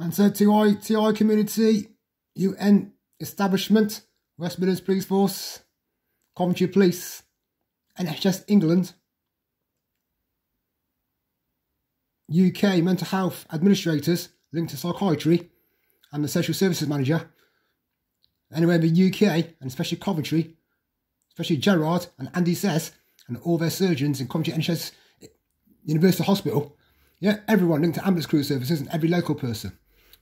And so TI community, UN establishment, West Midlands Police Force, Coventry Police, NHS England, UK mental health administrators linked to psychiatry, and the social services manager. Anyway, the UK, and especially Coventry, especially Gerard and Andy says, and all their surgeons in Coventry NHS University Hospital, yeah, everyone linked to ambulance crew services and every local person.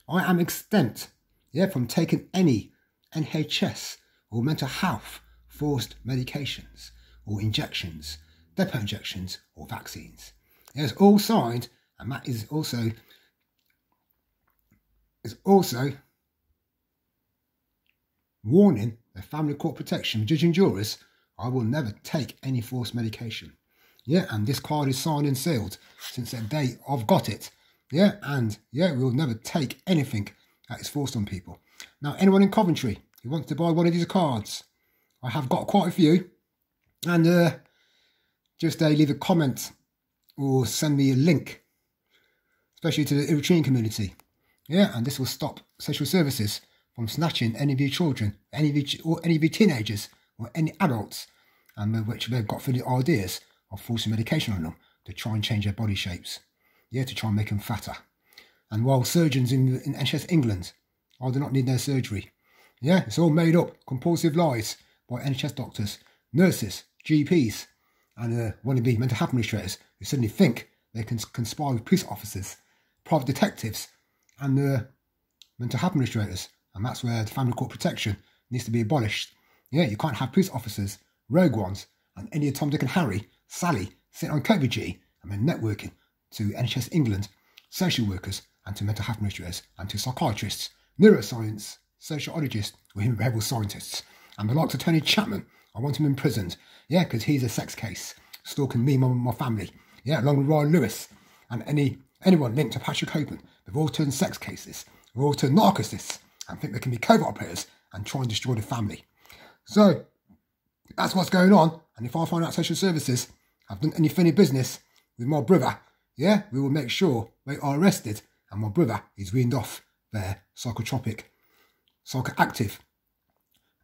I am exempt, yeah, from taking any NHS or mental health forced medications or injections, depot injections or vaccines. Yeah, it's all signed, and that is also warning the family court protection, judge and jurors, I will never take any forced medication. Yeah, and this card is signed and sealed since the day I've got it. Yeah, and yeah, we'll never take anything that is forced on people. Now, anyone in Coventry who wants to buy one of these cards, I have got quite a few. And just leave a comment or send me a link, especially to the ill-treating community. Yeah, and this will stop social services from snatching any of your children, any of your teenagers, or any adults, and which they've got for the ideas of forcing medication on them to try and change their body shapes. Yeah, to try and make them fatter. And while surgeons in NHS England, I do not need their surgery. Yeah, it's all made up, compulsive lies by NHS doctors, nurses, GPs, and wannabe mental health administrators who suddenly think they can conspire with police officers, private detectives, and mental health administrators. And that's where the family court protection needs to be abolished. Yeah, you can't have police officers, rogue ones, and any of Tom, Dick and Harry, Sally, sitting on COVID-G and then networking to NHS England, social workers, and to mental health administrators, and to psychiatrists, neuroscience, sociologists, or even behavioural scientists. And the likes of Tony Chapman, I want him imprisoned. Yeah, because he's a sex case, stalking me, my family. Yeah, along with Ryan Lewis, and anyone linked to Patrick Hoban. They've all turned sex cases. They've all turned narcissists, and think they can be covert operators and try and destroy the family. So, that's what's going on. And if I find out social services have done any funny business with my brother, yeah, we will make sure they are arrested and my brother is weaned off their psychotropic, psychoactive,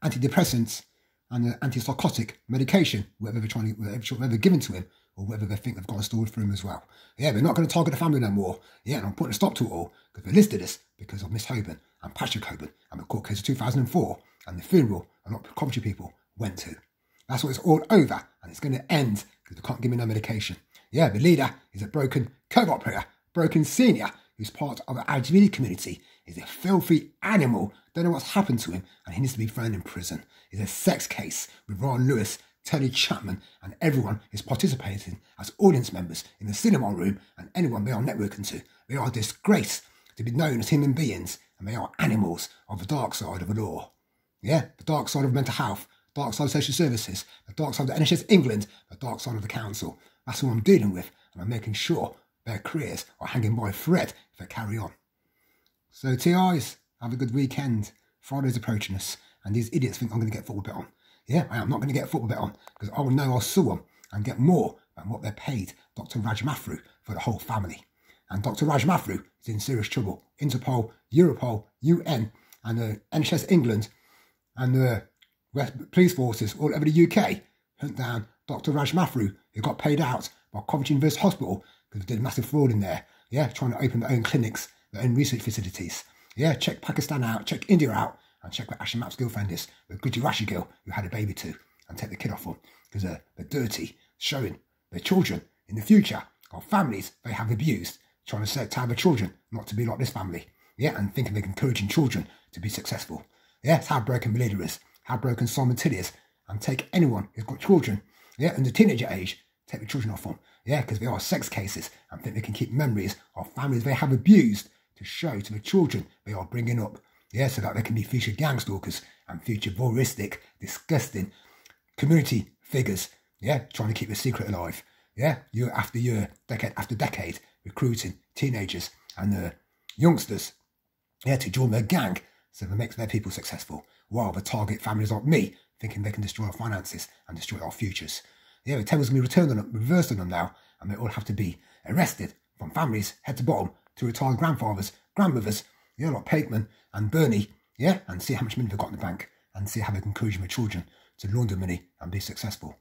antidepressants and antipsychotic medication, whatever they're given to him, or whether they think they've got a story for him as well. Yeah, they're not going to target the family no more. Yeah, and I'm putting a stop to it all because they listed us because of Miss Hoban and Patrick Hoban and the court case of 2004 and the funeral a lot of Coventry people went to. That's what it's all over, and it's going to end because they can't give me no medication. Yeah, the leader is a broken covert operator, broken senior, who's part of the LGBT community. He's a filthy animal. Don't know what's happened to him, and he needs to be thrown in prison. He's a sex case with Ryan Lewis, Tony Chapman, and everyone is participating as audience members in the cinema room, and anyone they are networking to. They are a disgrace to be known as human beings, and they are animals of the dark side of the law. Yeah, the dark side of mental health, dark side of social services, the dark side of the NHS England, the dark side of the council. That's who I'm dealing with, and I'm making sure their careers are hanging by a thread if they carry on. So TIs, have a good weekend. Friday's approaching us, and these idiots think I'm going to get football bet on. Yeah, I am not going to get a football bet on, because I will know I'll sue them and get more than what they're paid Dr. Raj MAPP for the whole family. And Dr. Raj MAPP is in serious trouble. Interpol, Europol, UN, and NHS England, and the police forces all over the UK hunt down Dr. Raj MAPP, who got paid out by Coventry University Hospital because they did massive fraud in there. Yeah, trying to open their own clinics, their own research facilities. Yeah, check Pakistan out, check India out, and check where Ashley Mapp's girlfriend is, the Gucci Rashi girl who had a baby too, and take the kid off them because they're dirty, showing their children in the future of families they have abused, trying to tell their children not to be like this family. Yeah, and thinking they're encouraging children to be successful. Yeah, it's how broken Melinda is, how broken Simon Tilly is, and take anyone who's got children, yeah, under teenager age, take the children off them. Yeah, because they are sex cases and think they can keep memories of families they have abused to show to the children they are bringing up. Yeah, so that they can be future gang stalkers and future voyeuristic, disgusting community figures. Yeah, trying to keep the secret alive. Yeah, year after year, decade after decade, recruiting teenagers and youngsters, yeah, to join their gang so that makes their people successful, while they target families like me, thinking they can destroy our finances and destroy our futures. Yeah, the tables can be reversed on them now, and they all have to be arrested from families, head to bottom, to retired grandfathers, grandmothers, yeah, like Pakeman and Bernie, yeah, and see how much money they've got in the bank and see how they can encourage their children to launder money and be successful.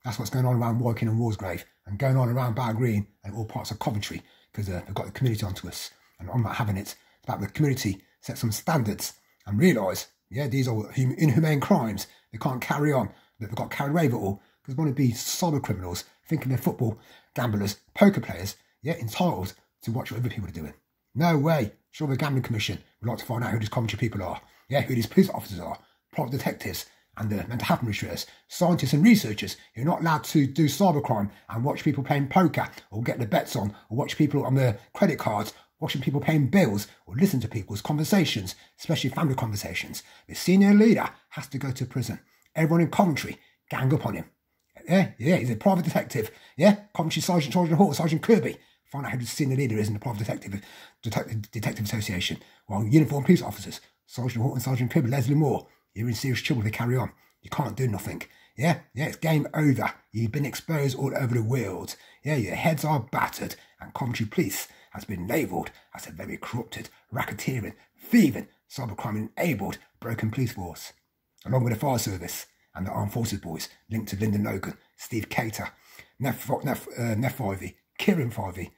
That's what's going on around Woking and Walsgrave and going on around Bower Green and all parts of Coventry, because they've got the community onto us. And I'm not having it. It's about the community set some standards and realise, yeah, these are inhumane crimes. They can't carry on. They've got carried away with it all because they want to be cyber criminals, thinking they're football gamblers, poker players, yeah, entitled to watch what other people are doing. No way. Sure, the Gambling Commission would like to find out who these Coventry people are, yeah, who these police officers are, private detectives, and the mental health administrators, scientists and researchers who are not allowed to do cybercrime and watch people playing poker or get the bets on or watch people on their credit cards, watching people paying bills or listen to people's conversations, especially family conversations. The senior leader has to go to prison. Everyone in Coventry, gang up on him. Yeah, he's a private detective. Yeah, Coventry Sergeant Hall, Sergeant Kirby. Find out who the senior leader is in the Private Detective Association. While uniformed police officers, Sergeant Hall and Sergeant Kirby, Leslie Moore, you're in serious trouble if they carry on. You can't do nothing. Yeah, it's game over. You've been exposed all over the world. Yeah, your heads are battered, and Coventry Police has been labelled as a very corrupted, racketeering, thieving, cybercrime-enabled, broken police force, along with the fire service and the armed forces boys linked to Lyndon Logan, Steve Cater, Neff Fivey, Kieran Fivey,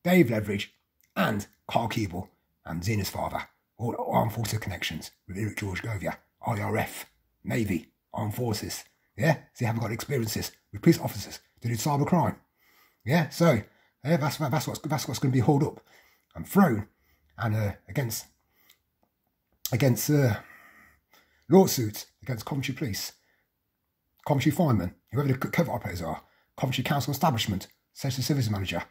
Dave Leveridge, and Carl Keeble and Zena's father, all armed forces connections with Eric George Govia, IRF, Navy, armed forces. Yeah, see how we've got experiences with police officers to do cybercrime. Yeah, so yeah, that's what's going to be hauled up and thrown and against lawsuits against Coventry Police, Coventry Firemen, whoever the covert operators are, Coventry Council Establishment, Social Services Manager,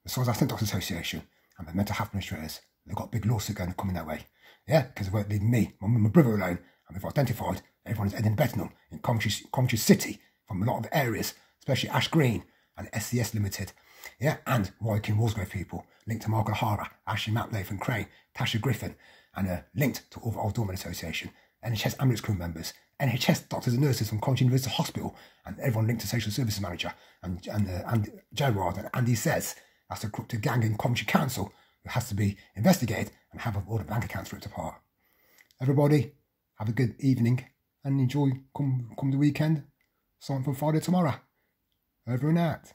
the Science Doctors Association, and the Mental Health Administrators. They've got a big lawsuit coming their way. Yeah, because they won't leave me, my brother alone, and we've identified everyone who's heading betting them in Coventry City from a lot of areas, especially Ash Green and SCS Limited. Yeah, and Woking Walsgrave people linked to Mark O'Hara, Ashley Mapp, Nathan Crane, Tasha GRIFFIN, and linked to Old Dorman Association, NHS ambulance crew members, NHS doctors and nurses from Coventry University Hospital, and everyone linked to Social Services Manager, and Gerard and Andy says that's a corrupted gang in Coventry Council who has to be investigated and have all the bank accounts ripped apart. Everybody, have a good evening and enjoy come the weekend. Starting from Friday tomorrow. Over and out.